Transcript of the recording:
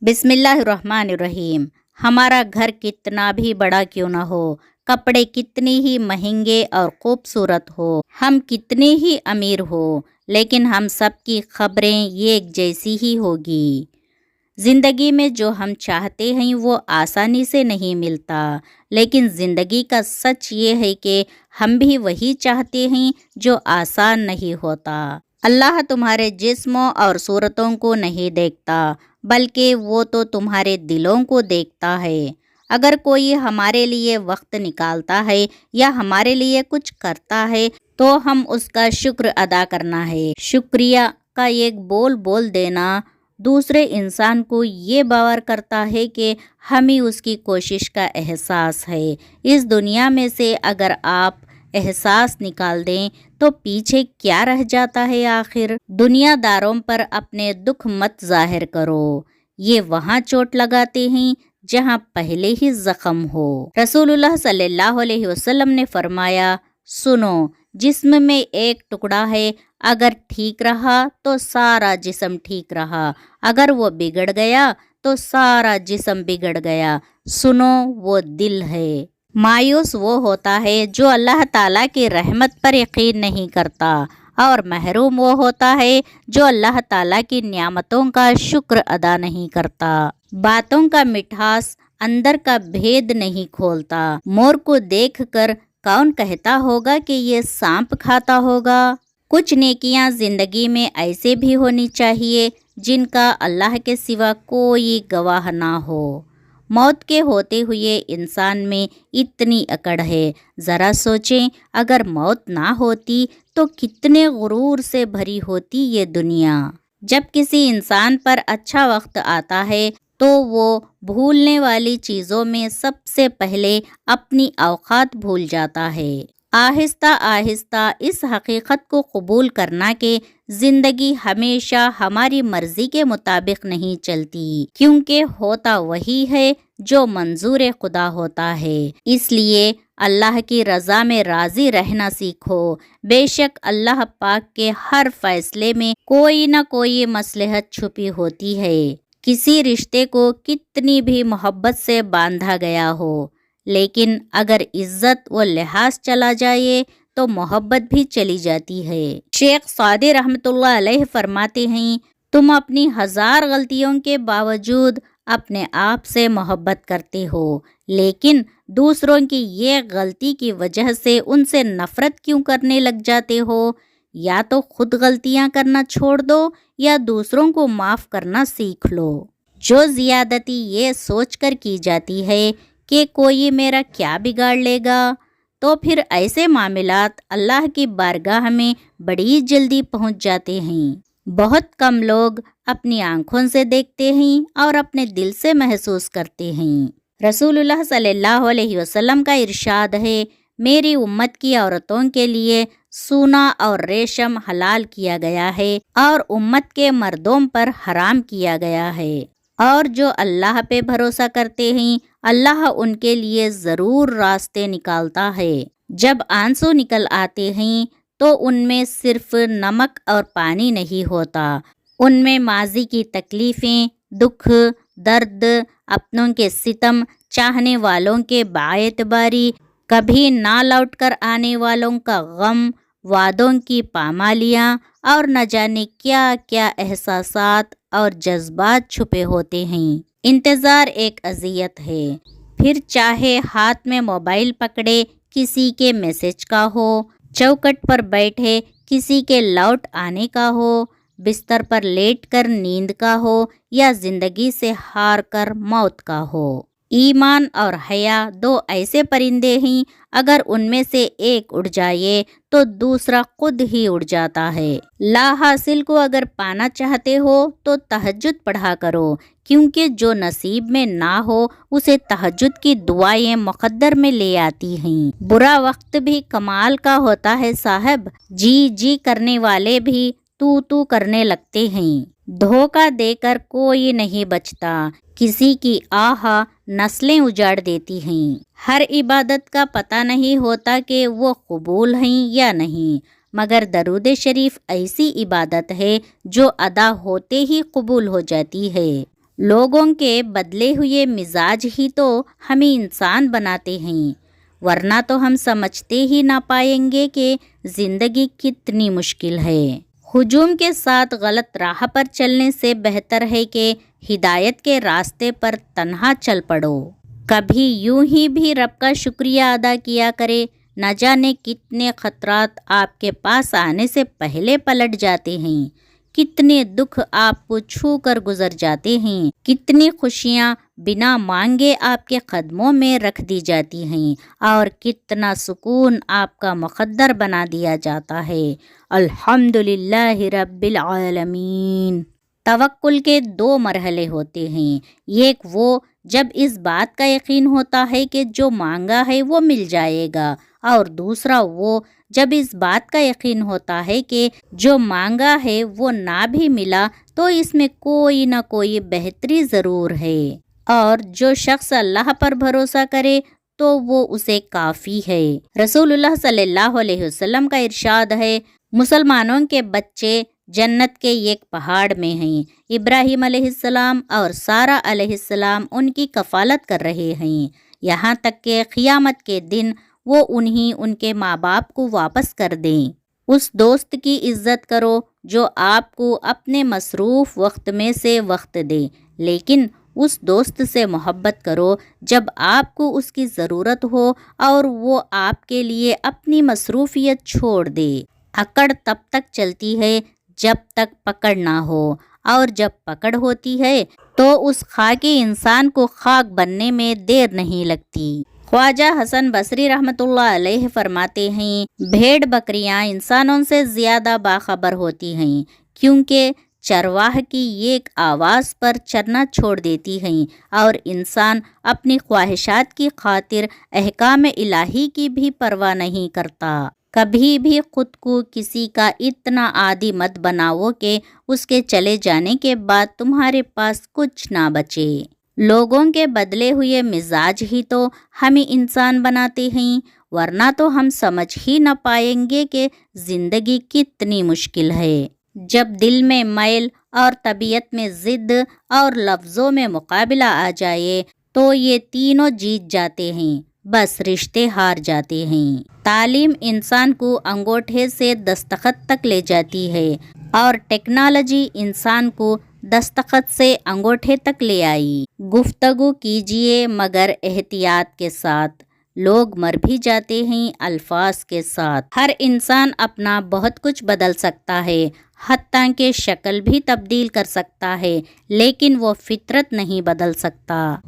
بسم اللہ الرحمن الرحیم۔ ہمارا گھر کتنا بھی بڑا کیوں نہ ہو، کپڑے کتنی ہی مہنگے اور خوبصورت ہو، ہم کتنے ہی امیر ہو، لیکن ہم سب کی خبریں ایک جیسی ہی ہوگی۔ زندگی میں جو ہم چاہتے ہیں وہ آسانی سے نہیں ملتا، لیکن زندگی کا سچ یہ ہے کہ ہم بھی وہی چاہتے ہیں جو آسان نہیں ہوتا۔ اللہ تمہارے جسموں اور صورتوں کو نہیں دیکھتا، بلکہ وہ تو تمہارے دلوں کو دیکھتا ہے۔ اگر کوئی ہمارے لیے وقت نکالتا ہے یا ہمارے لیے کچھ کرتا ہے تو ہم اس کا شکر ادا کرنا ہے۔ شکریہ کا ایک بول بول دینا دوسرے انسان کو یہ باور کرتا ہے کہ ہمیں اس کی کوشش کا احساس ہے۔ اس دنیا میں سے اگر آپ احساس نکال دیں تو پیچھے کیا رہ جاتا ہے آخر؟ دنیا داروں پر اپنے دکھ مت ظاہر کرو، یہ وہاں چوٹ لگاتے ہیں جہاں پہلے ہی زخم ہو۔ رسول اللہ صلی اللہ علیہ وسلم نے فرمایا، سنو، جسم میں ایک ٹکڑا ہے، اگر ٹھیک رہا تو سارا جسم ٹھیک رہا، اگر وہ بگڑ گیا تو سارا جسم بگڑ گیا۔ سنو، وہ دل ہے۔ مایوس وہ ہوتا ہے جو اللہ تعالیٰ کی رحمت پر یقین نہیں کرتا، اور محروم وہ ہوتا ہے جو اللہ تعالیٰ کی نعمتوں کا شکر ادا نہیں کرتا۔ باتوں کا مٹھاس اندر کا بھید نہیں کھولتا۔ مور کو دیکھ کر کون کہتا ہوگا کہ یہ سانپ کھاتا ہوگا؟ کچھ نیکیاں زندگی میں ایسے بھی ہونی چاہیے جن کا اللہ کے سوا کوئی گواہ نہ ہو۔ موت کے ہوتے ہوئے انسان میں اتنی اکڑ ہے، ذرا سوچیں اگر موت نہ ہوتی تو کتنے غرور سے بھری ہوتی یہ دنیا۔ جب کسی انسان پر اچھا وقت آتا ہے تو وہ بھولنے والی چیزوں میں سب سے پہلے اپنی اوقات بھول جاتا ہے۔ آہستہ آہستہ اس حقیقت کو قبول کرنا کہ زندگی ہمیشہ ہماری مرضی کے مطابق نہیں چلتی، کیونکہ ہوتا وہی ہے جو منظور خدا ہوتا ہے۔ اس لیے اللہ کی رضا میں راضی رہنا سیکھو۔ بے شک اللہ پاک کے ہر فیصلے میں کوئی نہ کوئی مصلحت چھپی ہوتی ہے۔ کسی رشتے کو کتنی بھی محبت سے باندھا گیا ہو، لیکن اگر عزت و لحاظ چلا جائے تو محبت بھی چلی جاتی ہے۔ شیخ سعدی رحمۃ اللہ علیہ فرماتے ہیں، تم اپنی 1000 غلطیوں کے باوجود اپنے آپ سے محبت کرتے ہو، لیکن دوسروں کی یہ غلطی کی وجہ سے ان سے نفرت کیوں کرنے لگ جاتے ہو؟ یا تو خود غلطیاں کرنا چھوڑ دو یا دوسروں کو معاف کرنا سیکھ لو۔ جو زیادتی یہ سوچ کر کی جاتی ہے کہ کوئی میرا کیا بگاڑ لے گا، تو پھر ایسے معاملات اللہ کی بارگاہ میں بڑی جلدی پہنچ جاتے ہیں۔ بہت کم لوگ اپنی آنکھوں سے دیکھتے ہیں اور اپنے دل سے محسوس کرتے ہیں۔ رسول اللہ صلی اللہ علیہ وسلم کا ارشاد ہے، میری امت کی عورتوں کے لیے سونا اور ریشم حلال کیا گیا ہے اور امت کے مردوں پر حرام کیا گیا ہے، اور جو اللہ پہ بھروسہ کرتے ہیں اللہ ان کے لیے ضرور راستے نکالتا ہے۔ جب آنسو نکل آتے ہیں تو ان میں صرف نمک اور پانی نہیں ہوتا، ان میں ماضی کی تکلیفیں، دکھ، درد، اپنوں کے ستم، چاہنے والوں کے باعتباری، کبھی نہ لوٹ کر آنے والوں کا غم، وعدوں کی پامالیاں، اور نہ جانے کیا کیا احساسات اور جذبات چھپے ہوتے ہیں۔ انتظار ایک اذیت ہے، پھر چاہے ہاتھ میں موبائل پکڑے کسی کے میسج کا ہو، چوکھٹ پر بیٹھے کسی کے لوٹ آنے کا ہو، بستر پر لیٹ کر نیند کا ہو، یا زندگی سے ہار کر موت کا ہو۔ ایمان اور حیا 2 ایسے پرندے ہیں، اگر ان میں سے ایک اڑ جائے تو دوسرا خود ہی اڑ جاتا ہے۔ لا حاصل کو اگر پانا چاہتے ہو تو تہجد پڑھا کرو، کیونکہ جو نصیب میں نہ ہو اسے تہجد کی دعائیں مقدر میں لے آتی ہیں۔ برا وقت بھی کمال کا ہوتا ہے صاحب، جی جی کرنے والے بھی تو تو کرنے لگتے ہیں۔ دھوکہ دے کر کوئی نہیں بچتا، کسی کی آہ نسلیں اجاڑ دیتی ہیں۔ ہر عبادت کا پتہ نہیں ہوتا کہ وہ قبول ہیں یا نہیں، مگر درود شریف ایسی عبادت ہے جو ادا ہوتے ہی قبول ہو جاتی ہے۔ لوگوں کے بدلے ہوئے مزاج ہی تو ہمیں انسان بناتے ہیں، ورنہ تو ہم سمجھتے ہی نہ پائیں گے کہ زندگی کتنی مشکل ہے۔ ہجوم کے ساتھ غلط راہ پر چلنے سے بہتر ہے کہ ہدایت کے راستے پر تنہا چل پڑو۔ کبھی یوں ہی بھی رب کا شکریہ ادا کیا کرے، نہ جانے کتنے خطرات آپ کے پاس آنے سے پہلے پلٹ جاتے ہیں، کتنے دکھ آپ کو چھو کر گزر جاتے ہیں، کتنی خوشیاں بنا مانگے آپ کے قدموں میں رکھ دی جاتی ہیں، اور کتنا سکون آپ کا مقدر بنا دیا جاتا ہے۔ الحمدللہ رب العالمین۔ توکل کے 2 مرحلے ہوتے ہیں، ایک وہ جب اس بات کا یقین ہوتا ہے کہ جو مانگا ہے وہ مل جائے گا، اور دوسرا وہ جب اس بات کا یقین ہوتا ہے کہ جو مانگا ہے وہ نہ بھی ملا تو اس میں کوئی نہ کوئی بہتری ضرور ہے، اور جو شخص اللہ پر بھروسہ کرے تو وہ اسے کافی ہے۔ رسول اللہ صلی اللہ علیہ وسلم کا ارشاد ہے، مسلمانوں کے بچے جنت کے ایک پہاڑ میں ہیں، ابراہیم علیہ السلام اور سارہ علیہ السلام ان کی کفالت کر رہے ہیں، یہاں تک کہ قیامت کے دن وہ ان کے ماں باپ کو واپس کر دیں۔ اس دوست کی عزت کرو جو آپ کو اپنے مصروف وقت میں سے وقت دے، لیکن اس دوست سے محبت کرو جب آپ کو اس کی ضرورت ہو اور وہ آپ کے لیے اپنی مصروفیت چھوڑ دے۔ اکڑ تب تک چلتی ہے جب تک پکڑ نہ ہو، اور جب پکڑ ہوتی ہے تو اس خاکی انسان کو خاک بننے میں دیر نہیں لگتی۔ خواجہ حسن بصری رحمۃ اللہ علیہ فرماتے ہیں، بھیڑ بکریاں انسانوں سے زیادہ باخبر ہوتی ہیں، کیونکہ چرواہ کی ایک آواز پر چرنا چھوڑ دیتی ہیں، اور انسان اپنی خواہشات کی خاطر احکام الہی کی بھی پرواہ نہیں کرتا۔ کبھی بھی خود کو کسی کا اتنا عادی مت بناؤ کہ اس کے چلے جانے کے بعد تمہارے پاس کچھ نہ بچے۔ لوگوں کے بدلے ہوئے مزاج ہی تو ہمیں انسان بناتے ہیں، ورنہ تو ہم سمجھ ہی نہ پائیں گے کہ زندگی کتنی مشکل ہے۔ جب دل میں میل اور طبیعت میں ضد اور لفظوں میں مقابلہ آ جائے تو یہ تینوں جیت جاتے ہیں، بس رشتے ہار جاتے ہیں۔ تعلیم انسان کو انگوٹھے سے دستخط تک لے جاتی ہے، اور ٹیکنالوجی انسان کو دستخط سے انگوٹھے تک لے آئی۔ گفتگو کیجیے مگر احتیاط کے ساتھ، لوگ مر بھی جاتے ہیں الفاظ کے ساتھ۔ ہر انسان اپنا بہت کچھ بدل سکتا ہے، حتیٰ کہ شکل بھی تبدیل کر سکتا ہے، لیکن وہ فطرت نہیں بدل سکتا۔